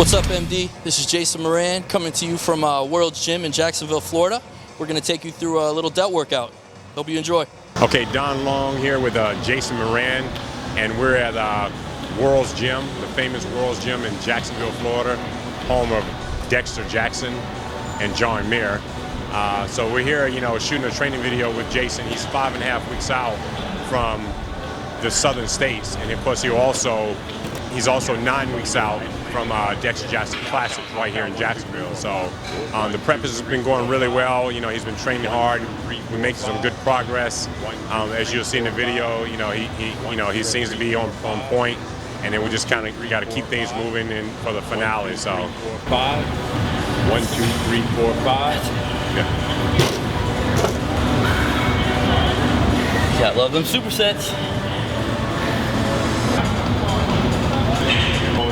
What's up, MD? This is Jason Moran coming to you from World's Gym in Jacksonville, Florida. We're going to take you through a little delt workout. Hope you enjoy. Okay, Don Long here with Jason Moran, and we're at World's Gym, the famous World's Gym in Jacksonville, Florida, home of Dexter Jackson and John Mayer. So we're here, shooting a training video with Jason. He's 5.5 weeks out from the southern states, and of course he's also 9 weeks out from Dexter Jackson Classic right here in Jacksonville. So the prep has been going really well. He's been training hard. We're making some good progress. As you'll see in the video, he seems to be on point. And then we just got to keep things moving in for the finale. So 5, 1, 2, 3, 4, 5. Yeah, love them supersets.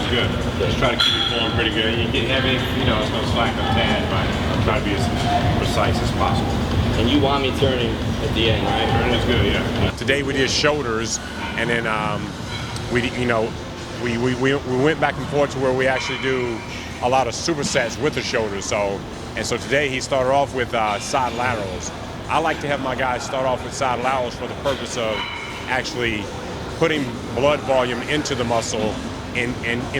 Good. Just try to keep it flowing pretty good. You get heavy, it's going to slack up tad, but I'm trying to be as precise as possible. And you want me turning at the end, right? Turning is good, yeah. Today we did shoulders, and then we went back and forth to where we actually do a lot of supersets with the shoulders. So today he started off with side laterals. I like to have my guys start off with side laterals for the purpose of actually putting blood volume into the muscle in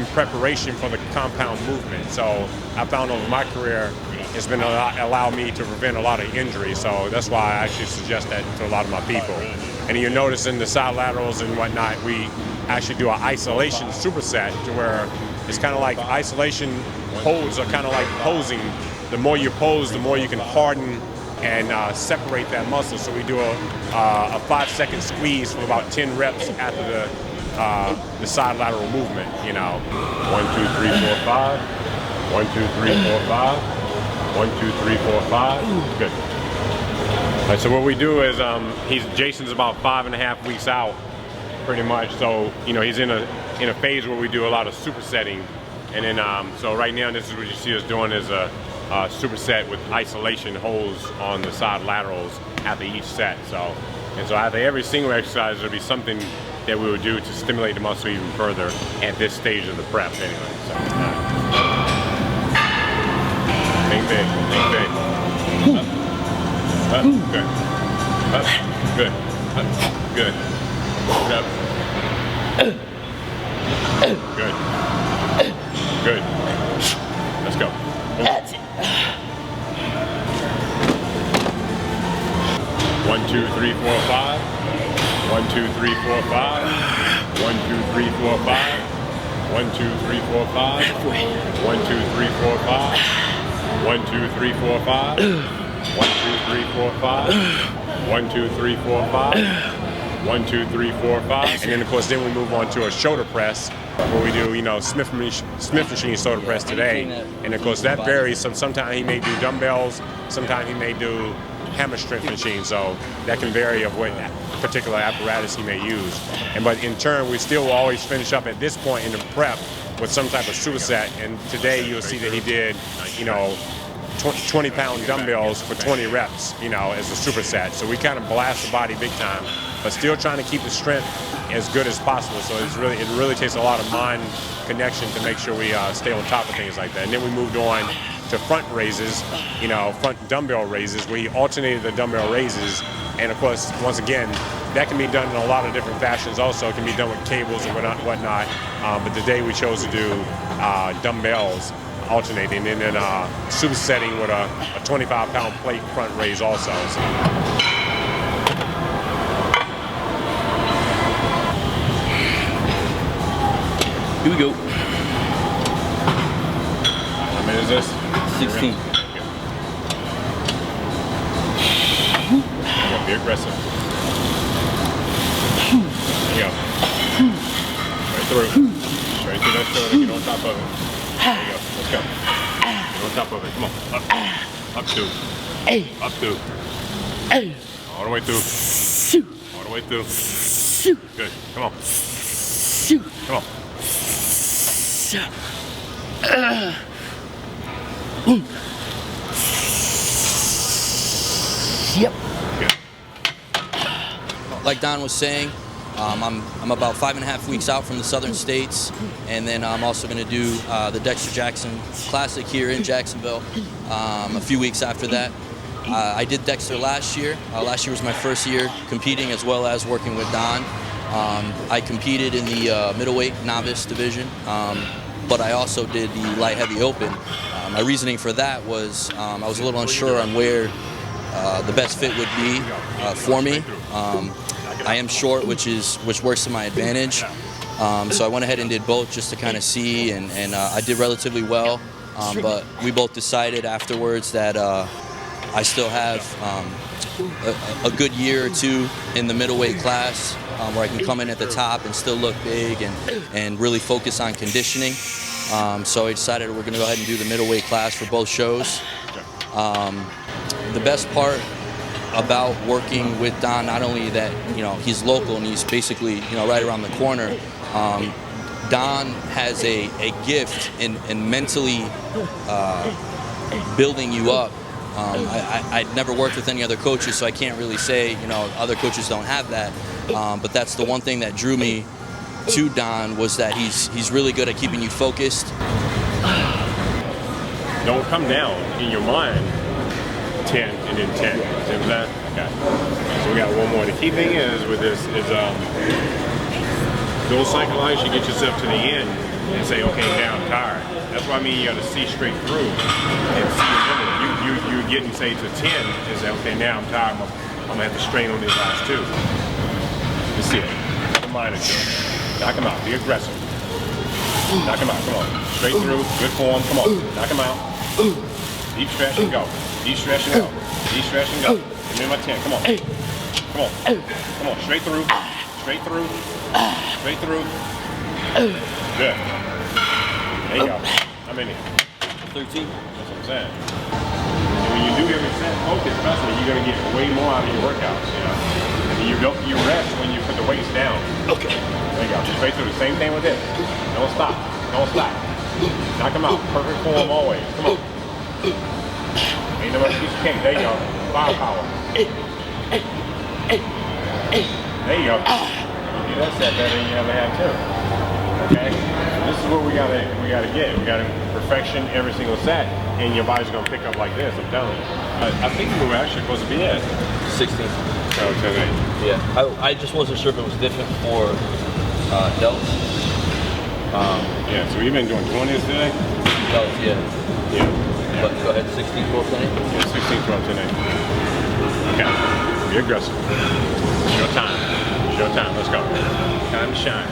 preparation for the compound movement. So I found over my career it's been allowed me to prevent a lot of injury. So that's why I actually suggest that to a lot of my people. And you'll notice in the side laterals and whatnot, we actually do an isolation superset to where it's kind of like isolation holds are kind of like posing. The more you pose, the more you can harden and separate that muscle. So we do a 5-second squeeze for about 10 reps after the side lateral movement, 1, 2, 3, 4, 5. 1, 2, 3, 4, 5. 1, 2, 3, 4, 5. Good. All right, so what we do is Jason's about 5.5 weeks out, pretty much. So he's in a phase where we do a lot of supersetting, and then so right now this is what you see us doing is a superset with isolation holds on the side laterals after each set. So after every single exercise there'll be something that we would do to stimulate the muscle even further at this stage of the prep anyway. So, think big, think big. Up, good. Up, good. Up, good. Up. Good. Good. Let's go. That's it. 1, 2, 3, 4, 5. 1, 2, 3, 4, 5. 1, 2, 3, 4, 5. 1, 2, 3, 4, 5. 1, 2, 3, 4, 5. 1, 2, 3, 4, 5. 1, 2, 3, 4, 5. 1, 2, 3, 4, 5. 1, 2, 3, 4, 5. And then of course then we move on to a shoulder press where we do Smith machine shoulder press today. And of course that varies. Sometimes he may do dumbbells, sometimes he may do hammer strength machine, so that can vary of what particular apparatus he may use. But in turn, we still will always finish up at this point in the prep with some type of superset. And today you'll see that he did, 20-pound dumbbells for 20 reps, as a superset. So we kind of blast the body big time, but still trying to keep the strength as good as possible. So it really takes a lot of mind connection to make sure we stay on top of things like that. And then we moved on to front raises, front dumbbell raises. We alternated the dumbbell raises, and of course, once again, that can be done in a lot of different fashions. Also, it can be done with cables and whatnot. But today we chose to do dumbbells alternating, and then supersetting with a 25-pound plate front raise also. So. Here we go. How many is this? 16. Be aggressive. There you go. Right through. Straight through that shoulder. Get on top of it. There you go. Let's go. Get on top of it. Come on. Up. Up two. Up two. All the way through. All the way through. Good. Come on. Come on. Yep. Good. Like Don was saying, I'm about 5.5 weeks out from the Southern States, and then I'm also going to do the Dexter Jackson Classic here in Jacksonville a few weeks after that. I did Dexter last year. Last year was my first year competing as well as working with Don. I competed in the middleweight novice division, but I also did the light heavy open. My reasoning for that was I was a little unsure on where the best fit would be for me. I am short, which works to my advantage. So I went ahead and did both just to kind of see, and I did relatively well. But we both decided afterwards that I still have a good year or two in the middleweight class where I can come in at the top and still look big and really focus on conditioning. So I decided we're going to go ahead and do the middleweight class for both shows. The best part about working with Don, not only that he's local and he's basically right around the corner, Don has a gift in mentally building you up. I'd never worked with any other coaches, so I can't really say other coaches don't have that. But that's the one thing that drew me to Don, was that he's really good at keeping you focused. Don't come down in your mind 10 and then 10. See what I'm saying? Okay. So we got one more. The key thing is with this is don't psychologize. You get yourself to the end and say, okay, now I'm tired. That's what I mean. You got to see straight through and see your limit. You getting say to 10 and say, okay, now I'm tired. I'm gonna have to strain on these last two. Let's see it. Put a mind into it. Knock him out. Be aggressive. Knock him out. Come on. Straight through. Good form. Come on. Knock him out. Deep stretch and go. Deep stretch and go. Deep stretch and go. Give me my 10. Come on. Come on. Come on. Straight through. Straight through. Straight through. Good. There you go. How many? 13. That's what I'm saying. And when you do every set focus, trust me, you're going to get way more out of your workouts. And you rest when you put the weights down. Okay. There you go. Straight through. The same thing with this. Don't stop. Don't stop. Knock them out. Perfect form always. Come on. Ain't no excuse you can't. There you go. Firepower. There you go. You do that set better than you ever have too. Okay? This is what we gotta get. We gotta perfection every single set, and your body's gonna pick up like this, I'm telling you. I think we were actually supposed to be at 16. So today. Yeah. I just wasn't sure if it was different for delts. Yeah, so we've been doing 20s today? Delts, yeah. Yeah. But go ahead, 16, 12, 10. Yeah, 16, 12, 10. Okay. Be aggressive. It's your time. It's your time. Let's go. Time to shine.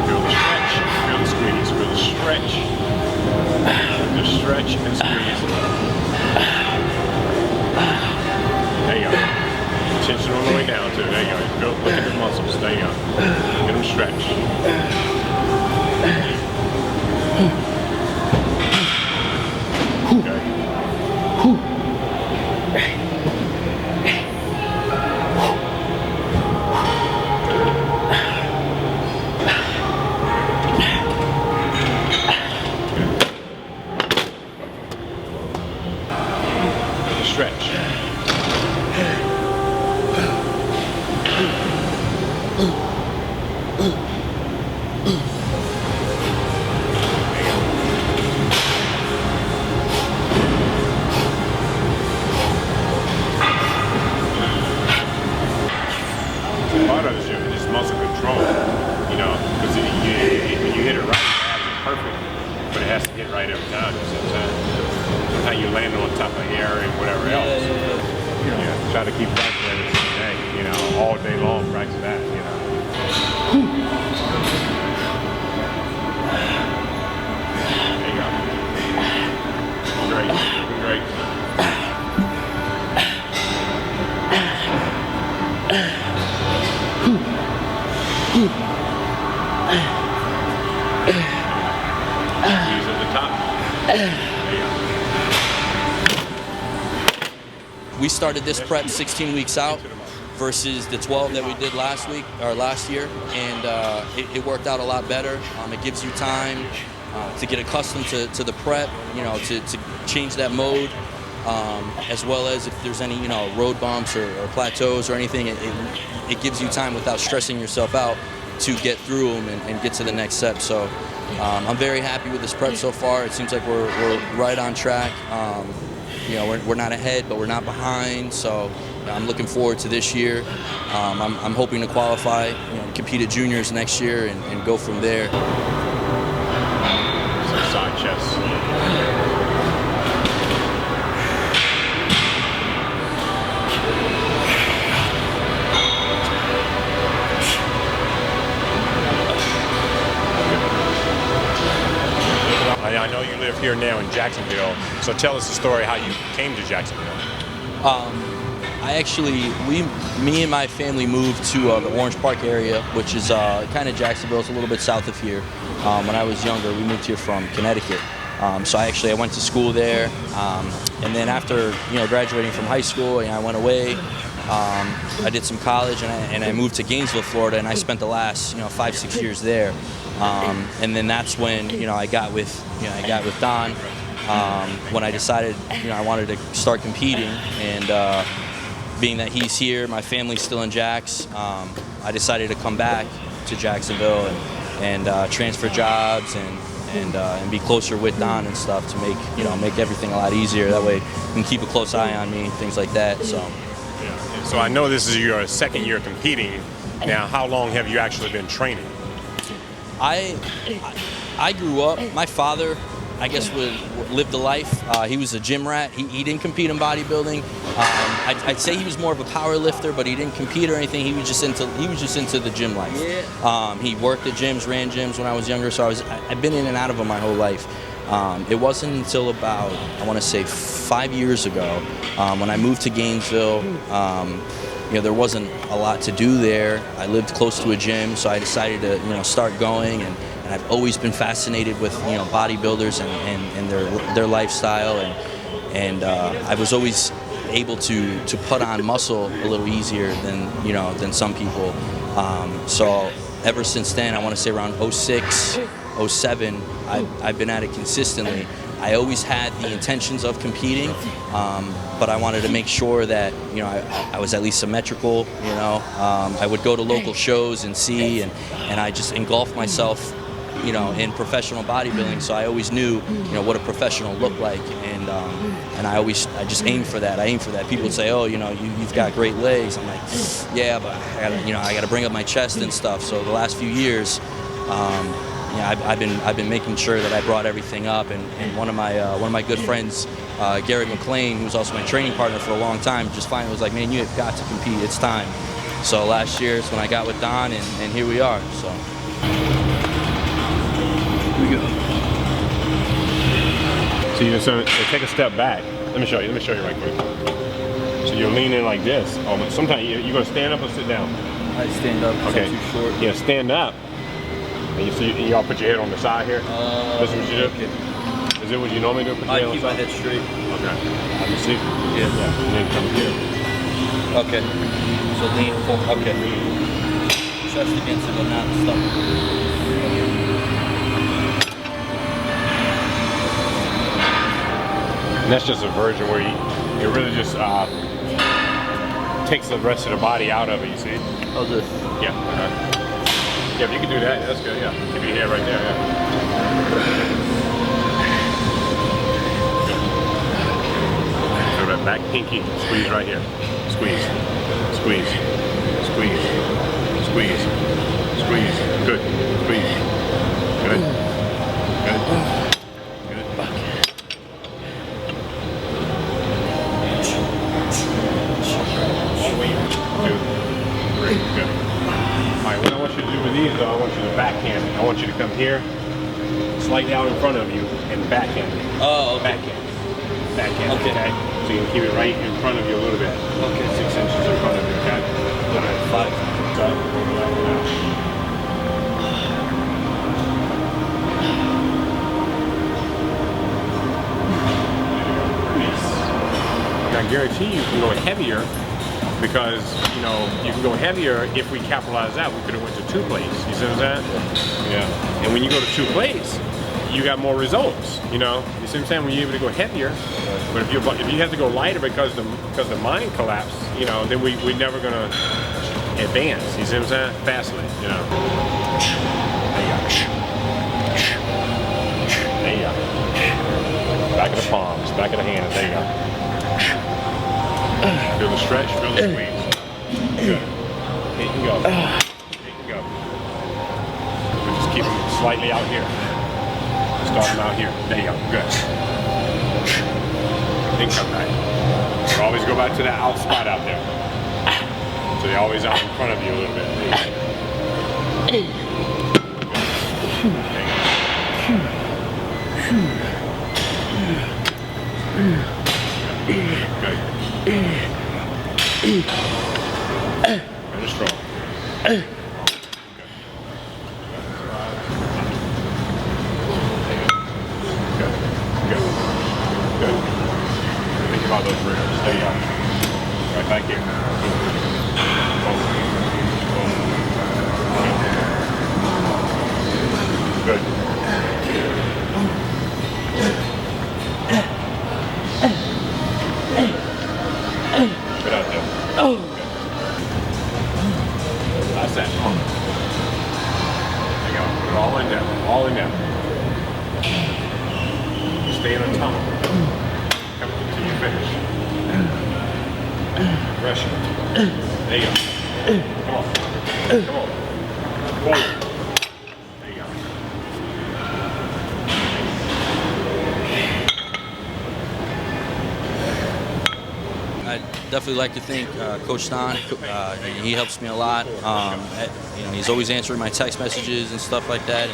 Feel the stretch. Feel the squeeze. Feel the stretch. The stretch and squeeze. There you go. Tension on the way down too. There you go. Look at the muscles. There you go. Get them stretched. Okay. Stretch. Part of it is muscle control, because when you hit it right, it's perfect, but it has to get right every time. Sometimes you land on top of air and whatever else. Yeah, try to keep practicing every day, all day long, practice that, There you go. Great, great. Squeeze at the top. There you go. We started this prep 16 weeks out versus the 12 that we did last year, and it worked out a lot better. It gives you time to get accustomed to the prep, to change that mode. as well as if there's any, road bumps or plateaus or anything, it gives you time without stressing yourself out to get through them and get to the next step. So I'm very happy with this prep so far. It seems like we're right on track. We're not ahead, but we're not behind. So I'm looking forward to this year. I'm hoping to qualify, compete at juniors next year and go from there. Side chest. I know you live here now in Jacksonville, so tell us the story how you came to Jacksonville. Me and my family moved to the Orange Park area, which is kind of Jacksonville. It's a little bit south of here. When I was younger, we moved here from Connecticut. So I went to school there, and then after graduating from high school, I went away. I did some college, and I moved to Gainesville, Florida, and I spent the last 5-6 years there. And then that's when I got with Don when I decided I wanted to start competing, and being that he's here, my family's still in Jax, I decided to come back to Jacksonville and transfer jobs and be closer with Don and stuff to make everything a lot easier. That way, he can keep a close eye on me, things like that. So. So I know this is your second year competing. Now, how long have you actually been training? I grew up. My father, I guess, lived a life. He was a gym rat. He didn't compete in bodybuilding. I'd say he was more of a power lifter, but he didn't compete or anything. He was just into the gym life. He worked at gyms, ran gyms when I was younger. So I've been in and out of them my whole life. It wasn't until about, I want to say, 5 years ago when I moved to Gainesville. There wasn't a lot to do there. I lived close to a gym, so I decided to start going, and I've always been fascinated with bodybuilders and their lifestyle, and I was always able to put on muscle a little easier than some people. So ever since then, I want to say around 06, 07, I've been at it consistently. I always had the intentions of competing, but I wanted to make sure that I was at least symmetrical. I would go to local shows and see, and I just engulfed myself, in professional bodybuilding. So I always knew, what a professional looked like, and I just aimed for that. People would say, "Oh, you've got great legs." I'm like, "Yeah, but I gotta bring up my chest and stuff." So the last few years. I've been making sure that I brought everything up, and one of my good friends, Gary McLean, who was also my training partner for a long time, just finally was like, "Man, you have got to compete. It's time." So last year is when I got with Don, and here we are. So Here we go. So take a step back. Let me show you right quick. So you're leaning like this. Sometimes you're gonna stand up or sit down. I stand up. Okay. I'm too short. Yeah, stand up. And y'all put your head on the side here? This is what you do? Okay. Is it what you normally do? Put your head on the side? I keep my head straight. Okay. Let me see. Yeah. And then come here. Okay. So lean forward. Okay. Chest against it, but not the stomach. And that's just a version where it really just takes the rest of the body out of it, you see? Oh, this? Yeah. Okay. Yeah, if you can do that, that's good, yeah. Keep your head right there, yeah. So that back pinky, squeeze right here. Squeeze, squeeze, squeeze, squeeze, squeeze. Good, squeeze. Good, good, good. One, 2, 3, good. All right, what I want you to do with these, though, I want you to backhand it. I want you to come here, slightly out in front of you, and backhand it. Oh, okay. Backhand, Okay. Okay? So you can keep it right in front of you a little bit. Okay. 6 inches in front of you, okay? All right. 5. Good. Now, I guarantee you can go heavier, because you can go heavier. If we capitalize that, we could have went to 2 plates. You see what I'm saying? Yeah. And when you go to 2 plates, you got more results. You know, you see what I'm saying? When you're able to go heavier, but if you have to go lighter because the mind collapsed, you know, then we're never gonna advance. You see what I'm saying? Fastly, you know. There you go. There you go. Back of the palms, back of the hands. There you go. Feel the stretch, feel the squeeze. Good. Here you go. Here you go. But just keep them slightly out here. Start them out here. There you go. Good. Then come back. But always go back to that out spot out there. So they're always out in front of you a little bit. There you go. Good. Finish strong. Good. Good. Good. Think about those ribs. There you go. Right back here. Good. Good out there. Oh. That's that. There you go. Put it all in there. All in there. Stay in the tunnel. Come until you finish. Pressure. There you go. Come on. Come on. Forward. There you go. I definitely like to thank Coach Don. He helps me a lot. You know, he's always answering my text messages and stuff like that.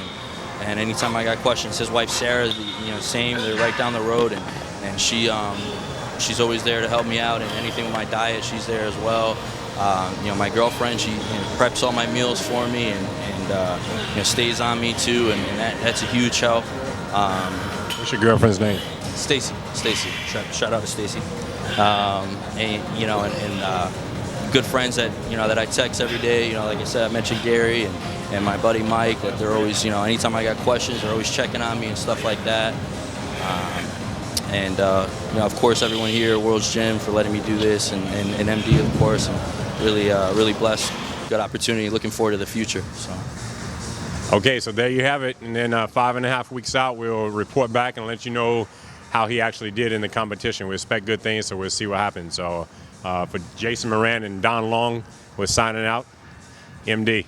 And anytime I got questions, his wife Sarah, you know, same. They're right down the road, and she's always there to help me out. And anything with my diet, she's there as well. You know, my girlfriend, she preps all my meals for me and you know, stays on me too, and that's a huge help. What's your girlfriend's name? Stacy. Shout out to Stacy. And you know, and good friends that I text every day. You know, like I said, I mentioned Gary and my buddy Mike. That they're always, you know, anytime I got questions, they're always checking on me and stuff like that. And you know, of course, everyone here at World's Gym for letting me do this, and MD, of course, and really blessed. Good opportunity. Looking forward to the future. So. Okay, so there you have it. And then 5.5 weeks out, we'll report back and let you know how he actually did in the competition. We expect good things, so we'll see what happens. So for Jason Moran and Don Long, we're signing out. MD.